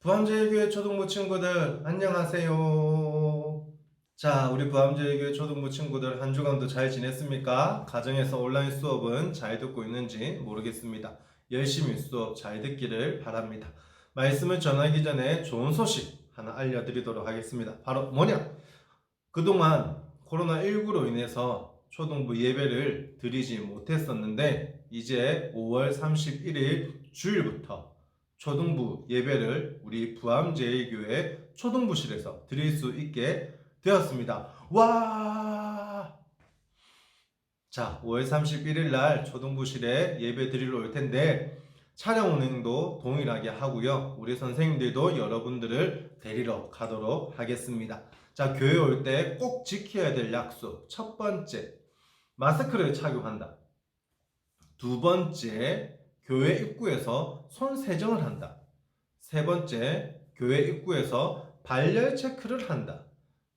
부암제일교회 초등부 친구들 안녕하세요. 자, 우리 부암제일교회 초등부 친구들 한 주간도 잘 지냈습니까? 가정에서 온라인 수업은 잘 듣고 있는지 모르겠습니다. 열심히 수업 잘 듣기를 바랍니다. 말씀을 전하기 전에 좋은 소식 하나 알려드리도록 하겠습니다. 바로 뭐냐? 그동안 코로나19로 인해서 초등부 예배를 드리지 못했었는데 이제 5월 31일 주일부터 초등부 예배를 우리 부암제일교회 초등부실에서 드릴 수 있게 되었습니다. 와! 자, 5월 31일 날 초등부실에 예배 드리러 올 텐데 차량 운행도 동일하게 하고요. 우리 선생님들도 여러분들을 데리러 가도록 하겠습니다. 자, 교회 올 때 꼭 지켜야 될 약속. 첫 번째, 마스크를 착용한다. 두 번째, 교회 입구에서 손 세정을 한다. 세 번째, 교회 입구에서 발열 체크를 한다.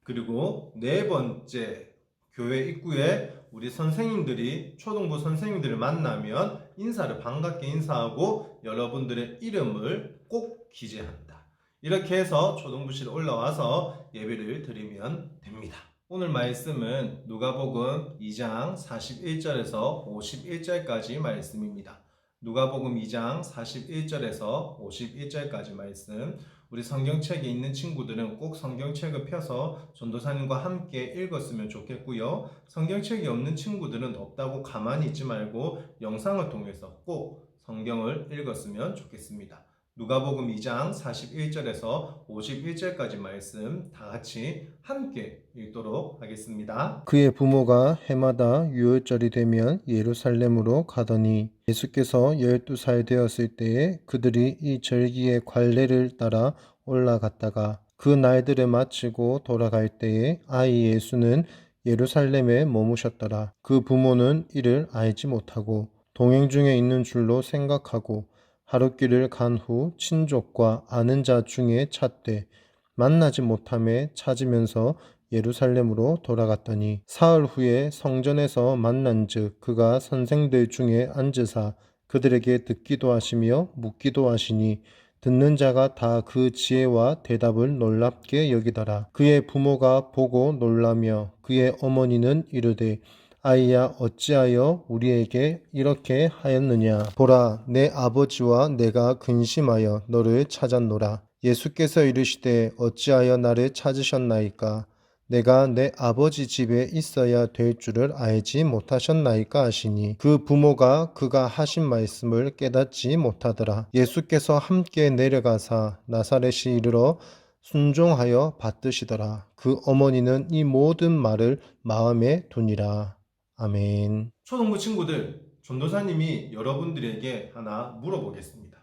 그리고 네 번째, 교회 입구에 우리 선생님들이 초등부 선생님들을 만나면 인사를 반갑게 인사하고 여러분들의 이름을 꼭 기재한다. 이렇게 해서 초등부실에 올라와서 예배를 드리면 됩니다. 오늘 말씀은 누가복음 2장 41절에서 51절까지 말씀입니다. 누가복음 2장 41절에서 51절까지 말씀. 우리 성경책에 있는 친구들은 꼭 성경책을 펴서 전도사님과 함께 읽었으면 좋겠고요. 성경책이 없는 친구들은 없다고 가만히 있지 말고 영상을 통해서 꼭 성경을 읽었으면 좋겠습니다. 누가복음 2장 41절에서 51절까지 말씀 다 같이 함께 읽도록 하겠습니다. 그의 부모가 해마다 유월절이 되면 예루살렘으로 가더니 예수께서 12살 되었을 때에 그들이 이 절기의 관례를 따라 올라갔다가 그 날들을 마치고 돌아갈 때에 아이 예수는 예루살렘에 머무셨더라. 그 부모는 이를 알지 못하고 동행 중에 있는 줄로 생각하고 하룻길을 간 후 친족과 아는 자 중에 찾되 만나지 못함에 찾으면서 예루살렘으로 돌아갔더니 사흘 후에 성전에서 만난즉 그가 선생들 중에 앉으사 그들에게 듣기도 하시며 묻기도 하시니 듣는 자가 다 그 지혜와 대답을 놀랍게 여기더라. 그의 부모가 보고 놀라며 그의 어머니는 이르되 아이야 어찌하여 우리에게 이렇게 하였느냐. 보라 내 아버지와 내가 근심하여 너를 찾았노라. 예수께서 이르시되 어찌하여 나를 찾으셨나이까. 내가 내 아버지 집에 있어야 될 줄을 알지 못하셨나이까 하시니 그 부모가 그가 하신 말씀을 깨닫지 못하더라. 예수께서 함께 내려가사 나사렛에 이르러 순종하여 받드시더라. 그 어머니는 이 모든 말을 마음에 두니라. 아멘. 초등부 친구들, 전도사님이 여러분들에게 하나 물어보겠습니다.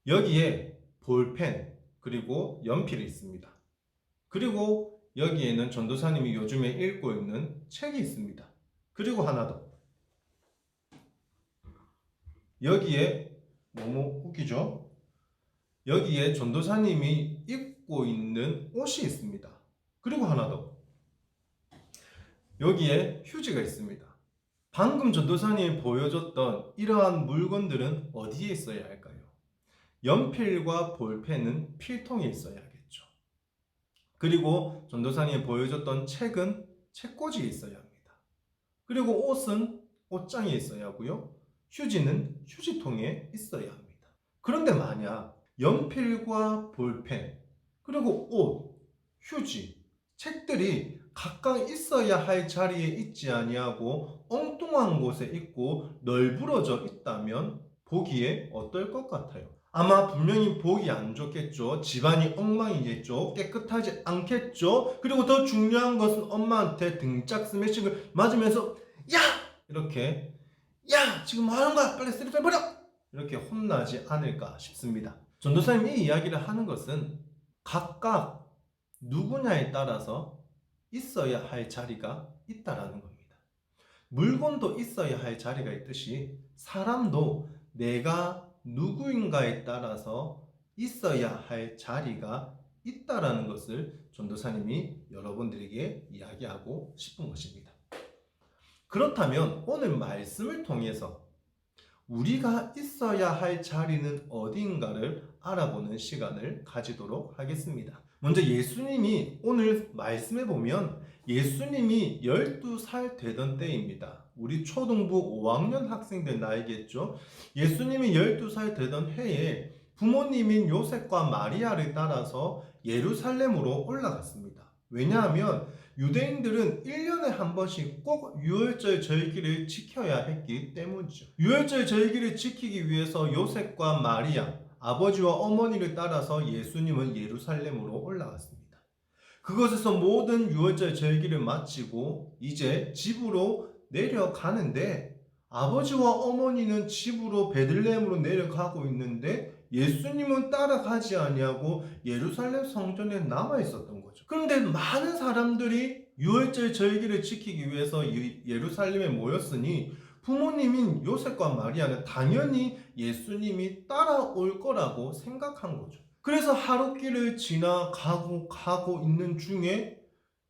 여기에 볼펜 그리고 연필이 있습니다. 그리고 여기에는 전도사님이 요즘에 읽고 있는 책이 있습니다. 그리고 하나 더. 여기에 너무 웃기죠? 여기에 전도사님이 입고 있는 옷이 있습니다. 그리고 하나 더. 여기에 휴지가 있습니다. 방금 전도사님이 보여줬던 이러한 물건들은 어디에 있어야 할까요? 연필과 볼펜은 필통에 있어야 하겠죠. 그리고 전도사님이 보여줬던 책은 책꽂이에 있어야 합니다. 그리고 옷은 옷장에 있어야 하고요. 휴지는 휴지통에 있어야 합니다. 그런데 만약 연필과 볼펜, 그리고 옷, 휴지, 책들이 각각 있어야 할 자리에 있지 아니하고 엉뚱한 곳에 있고 널브러져 있다면 보기에 어떨 것 같아요? 아마 분명히 보기 안 좋겠죠. 집안이 엉망이겠죠. 깨끗하지 않겠죠. 그리고 더 중요한 것은 엄마한테 등짝 스매싱을 맞으면서 야! 이렇게 야! 지금 뭐 하는 거야? 빨리 쓰레기 버려! 이렇게 혼나지 않을까 싶습니다. 전도사님이 이 이야기를 하는 것은 각각 누구냐에 따라서 있어야 할 자리가 있다라는 겁니다. 물건도 있어야 할 자리가 있듯이 사람도 내가 누구인가에 따라서 있어야 할 자리가 있다라는 것을 전도사님이 여러분들에게 이야기하고 싶은 것입니다. 그렇다면 오늘 말씀을 통해서 우리가 있어야 할 자리는 어디인가를 알아보는 시간을 가지도록 하겠습니다. 먼저 예수님이 오늘 말씀해 보면 예수님이 12살 되던 때입니다. 우리 초등부 5학년 학생들 나이겠죠. 예수님이 12살 되던 해에 부모님인 요셉과 마리아를 따라서 예루살렘으로 올라갔습니다. 왜냐하면 유대인들은 1년에 한 번씩 꼭 유월절 절기를 지켜야 했기 때문이죠. 유월절 절기를 지키기 위해서 요셉과 마리아, 아버지와 어머니를 따라서 예수님은 예루살렘으로 올라갔습니다. 그곳에서 모든 유월절 절기를 마치고 이제 집으로 내려가는데 아버지와 어머니는 집으로 베들레헴으로 내려가고 있는데 예수님은 따라가지 아니하고 예루살렘 성전에 남아 있었던 거죠. 그런데 많은 사람들이 유월절 절기를 지키기 위해서 예루살렘에 모였으니 부모님인 요셉과 마리아는 당연히 예수님이 따라올 거라고 생각한 거죠. 그래서 하루길을 가고 있는 중에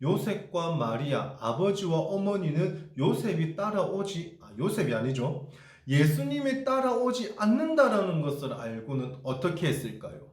요셉과 마리아, 아버지와 어머니는 요셉이 아니죠. 예수님이 따라오지 않는다라는 것을 알고는 어떻게 했을까요?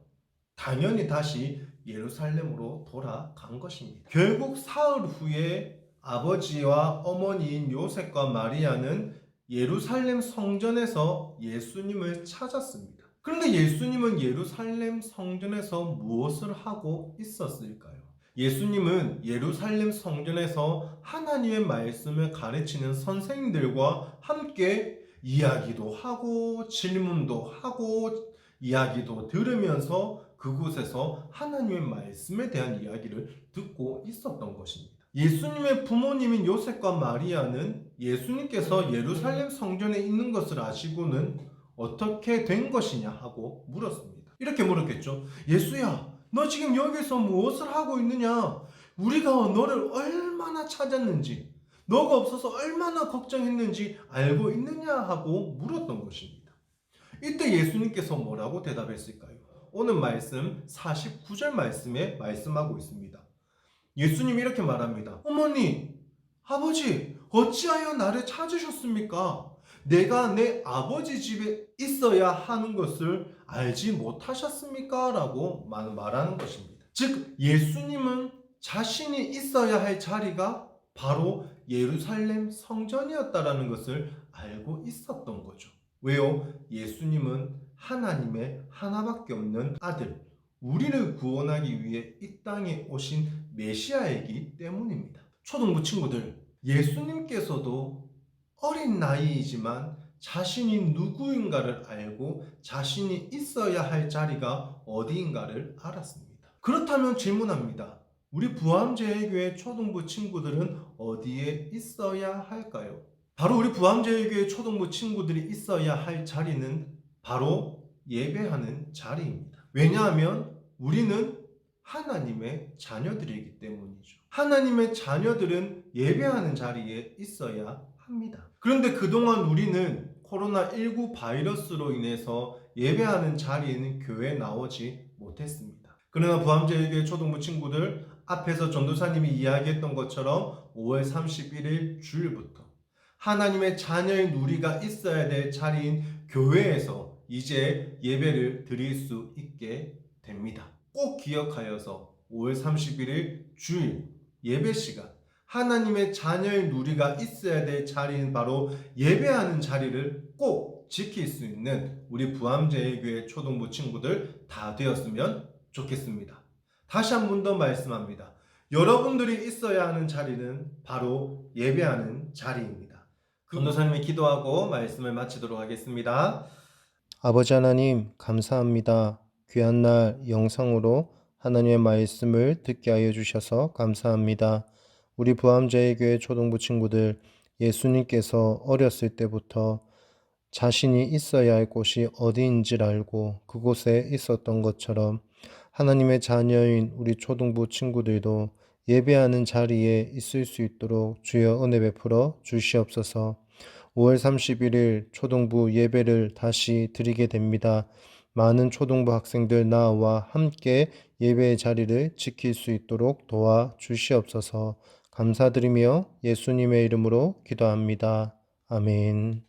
당연히 다시 예루살렘으로 돌아간 것입니다. 결국 사흘 후에 아버지와 어머니인 요셉과 마리아는 예루살렘 성전에서 예수님을 찾았습니다. 그런데 예수님은 예루살렘 성전에서 무엇을 하고 있었을까요? 예수님은 예루살렘 성전에서 하나님의 말씀을 가르치는 선생님들과 함께 이야기도 하고 질문도 하고 이야기도 들으면서 그곳에서 하나님의 말씀에 대한 이야기를 듣고 있었던 것입니다. 예수님의 부모님인 요셉과 마리아는 예수님께서 예루살렘 성전에 있는 것을 아시고는 어떻게 된 것이냐 하고 물었습니다. 이렇게 물었겠죠. 예수야, 너 지금 여기서 무엇을 하고 있느냐? 우리가 너를 얼마나 찾았는지, 너가 없어서 얼마나 걱정했는지 알고 있느냐 하고 물었던 것입니다. 이때 예수님께서 뭐라고 대답했을까요? 오늘 말씀 49절 말씀에 말씀하고 있습니다. 예수님이 이렇게 말합니다. 어머니, 아버지, 어찌하여 나를 찾으셨습니까? 내가 내 아버지 집에 있어야 하는 것을 알지 못하셨습니까? 라고 말하는 것입니다. 즉, 예수님은 자신이 있어야 할 자리가 바로 예루살렘 성전이었다라는 것을 알고 있었던 거죠. 왜요? 예수님은 하나님의 하나밖에 없는 아들, 우리를 구원하기 위해 이 땅에 오신 메시아이기 때문입니다. 초등부 친구들, 예수님께서도 어린 나이이지만 자신이 누구인가를 알고 자신이 있어야 할 자리가 어디인가를 알았습니다. 그렇다면 질문합니다. 우리 부암제일교회 초등부 친구들은 어디에 있어야 할까요? 바로 우리 부암제일교회 초등부 친구들이 있어야 할 자리는 바로 예배하는 자리입니다. 왜냐하면 우리는 하나님의 자녀들이기 때문이죠. 하나님의 자녀들은 예배하는 자리에 있어야 합니다. 그런데 그동안 우리는 코로나19 바이러스로 인해서 예배하는 자리에는 교회에 나오지 못했습니다. 그러나 부암제일교회 초등부 친구들, 앞에서 전도사님이 이야기했던 것처럼 5월 31일 주일부터 하나님의 자녀인 우리가 있어야 될 자리인 교회에서 이제 예배를 드릴 수 있게 됩니다. 꼭 기억하여서 5월 31일 주일 예배 시간, 하나님의 자녀인 우리가 있어야 될 자리는 바로 예배하는 자리를 꼭 지킬 수 있는 우리 부암제일교회 초등부 친구들 다 되었으면 좋겠습니다. 다시 한 번 더 말씀합니다. 여러분들이 있어야 하는 자리는 바로 예배하는 자리입니다. 전도사님이 기도하고 말씀을 마치도록 하겠습니다. 아버지 하나님, 감사합니다. 귀한 날 영상으로 하나님의 말씀을 듣게 하여 주셔서 감사합니다. 우리 부암제일교회 초등부 친구들, 예수님께서 어렸을 때부터 자신이 있어야 할 곳이 어디인지를 알고 그곳에 있었던 것처럼 하나님의 자녀인 우리 초등부 친구들도 예배하는 자리에 있을 수 있도록 주여 은혜 베풀어 주시옵소서. 5월 31일 초등부 예배를 다시 드리게 됩니다. 많은 초등부 학생들 나와 함께 예배의 자리를 지킬 수 있도록 도와 주시옵소서. 감사드리며 예수님의 이름으로 기도합니다. 아멘.